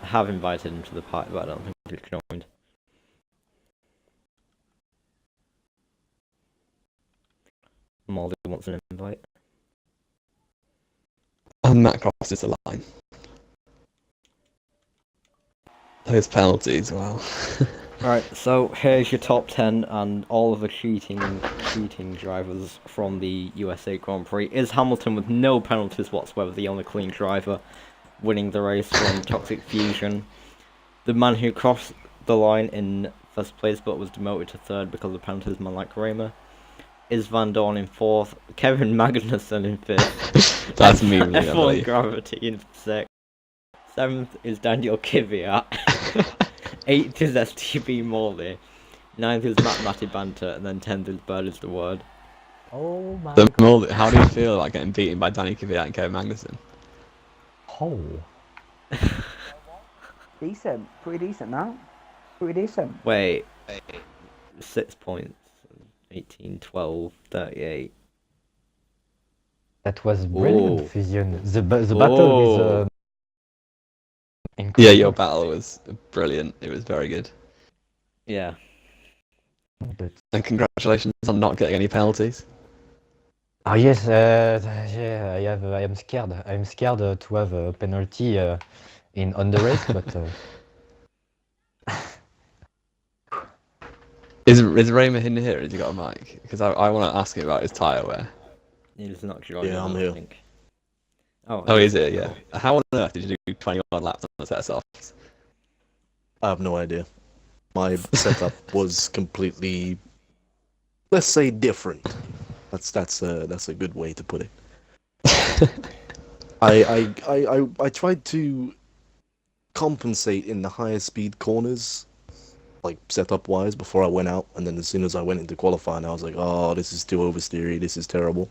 I have invited him to the party, but I don't think he's joined. Moldy wants an invite. And Matt crosses the line. Those penalties, wow. Right, so here's your top 10 and all of the cheating drivers from the USA Grand Prix. Is Hamilton with no penalties whatsoever, the only clean driver, winning the race from Toxic Fusion. The man who crossed the line in first place but was demoted to third because of penalties, man like Raymer. Is Van Dorn in fourth, Kevin Magnussen in fifth. That's me, really. F1 Gravity in sixth. Seventh is Daniel Kvyat. 8th is STB Morley. 9th is Matty Banter, and then 10th is Bird is the Word. Oh my How do you feel about getting beaten by Danny Kvyat and Kevin Magnussen? Oh. Decent. Pretty decent now. Pretty decent. Wait. 6 points. 18, 12, 38. That was brilliant, Ooh. Fusion. The battle with... Yeah, your battle was brilliant. It was very good. Yeah. But... And congratulations on not getting any penalties. Oh yes, yeah, I am scared. I'm scared to have a penalty on the race, but... Is Raymer in here? Has he got a mic? Because I want to ask him about his tyre wear. He's not joining. Yeah, I'm I here. think. Oh, Oh, is it? Yeah. How on earth did you do 21 laps on a set of softs? I have no idea. My setup was completely, let's say, different. That's a good way to put it. I tried to compensate in the higher speed corners, like setup wise, before I went out, and then as soon as I went into qualifying, I was like, oh, this is too oversteery, this is terrible.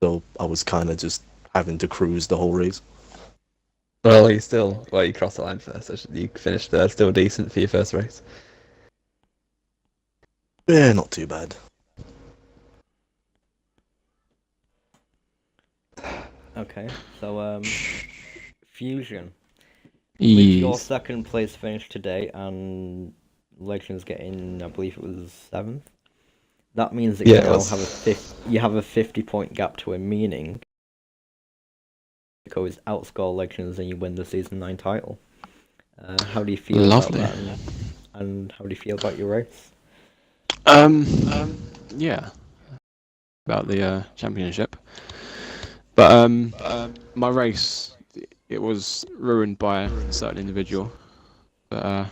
So I was kind of just having to cruise the whole race. Well, you crossed the line first. So you finished third, still decent for your first race. Yeah, not too bad. Okay, so Fusion. With your second place finish today and Legends getting, I believe it was 7th. That means that you now have a 50-point gap to him, meaning because outscore Legends and you win the season 9 title. How do you feel about that? And how do you feel about your race? Yeah, about the championship. But my race, it was ruined by a certain individual. But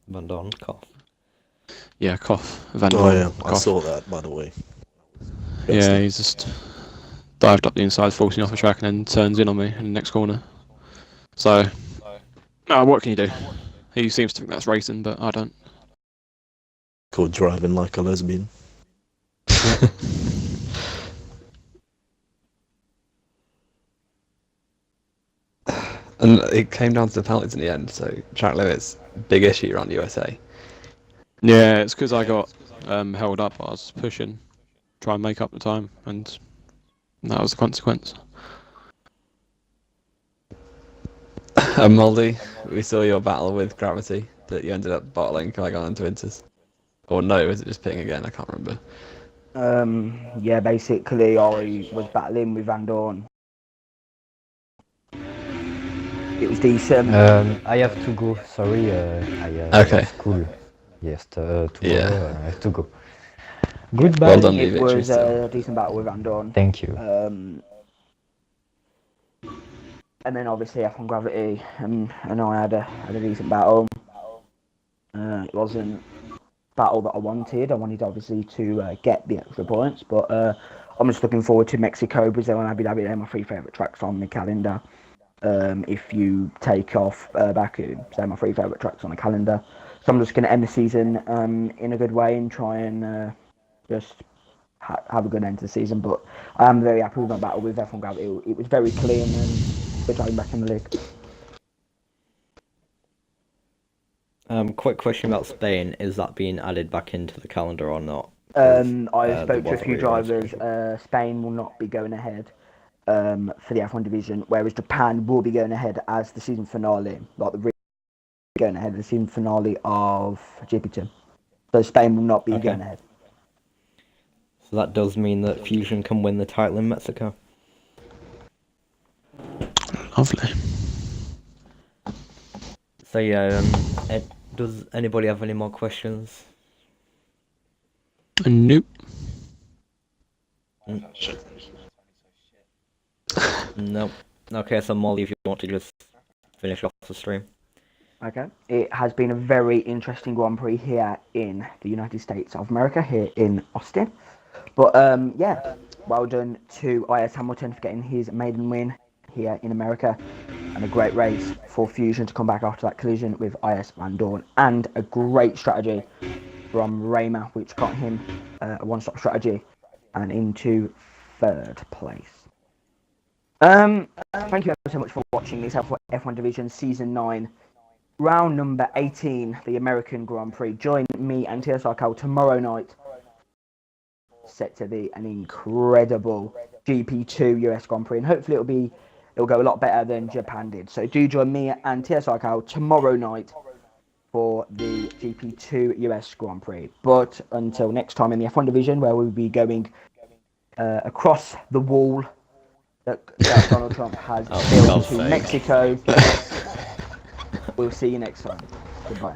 Van Dorn, cough. yeah, cough. Van Oh Dorn, yeah, I cough. saw that, by the way. Yeah, he's just dived up the inside, forcing off the track, and then turns in on me in the next corner. So, what can you do? He seems to think that's racing, but I don't. Called driving like a lesbian. And it came down to the penalties in the end, so track limits, big issue around USA. Yeah, it's because I got held up. I was pushing, try and make up the time, and that was the consequence. And Moldy, we saw your battle with gravity that you ended up bottling going on into Inters. Or no, was it just pitting again? I can't remember. Yeah, basically I was battling with Van Dorn. It was decent. I have to go. Sorry, I Okay. have school. Yes, tomorrow Yeah. I have to go. Goodbye. Well done, It Victory was still. a decent battle with Van Dorn. Thank you. And then obviously F1 Gravity and I had a decent battle. It wasn't a battle that I wanted. I wanted obviously to get the extra points, but I'm just looking forward to Mexico, Brazil, and Abu Dhabi. They're my 3 favourite tracks on the calendar. If you take off Baku, they're my 3 favourite tracks on the calendar. So I'm just going to end the season in a good way and try and just have a good end to the season. But I'm very happy with my battle with F1 Gravity. It was very clean and we're driving back in the league. Quick question about Spain: is that being added back into the calendar or not? I there spoke to a wasn't few really drivers. much. Spain will not be going ahead for the F1 division, whereas Japan will be going ahead as the season finale, like the going ahead of the season finale of GP2. So Spain will not be Okay. going ahead. So that does mean that Fusion can win the title in Mexico. Lovely. So yeah, does anybody have any more questions? Nope. Nope. Okay, so Molly, if you want to just finish off the stream. Okay. It has been a very interesting Grand Prix here in the United States of America, here in Austin. But yeah, well done to IS Hamilton for getting his maiden win here in America, and a great race for Fusion to come back after that collision with IS Van Dorn, and a great strategy from Raymer, which got him a one-stop strategy and into 3rd place. Thank you so much for watching this F1 Division Season 9, round number 18, the American Grand Prix. Join me and TSR Cal tomorrow night, set to be an incredible GP2 US Grand Prix, and hopefully it'll go a lot better than Japan did. So do join me and TSR Cal tomorrow night for the GP2 US Grand Prix. But until next time in the F1 Division, where we'll be going across the wall that Donald Trump has built God's to sake. Mexico. We'll see you next time. Goodbye.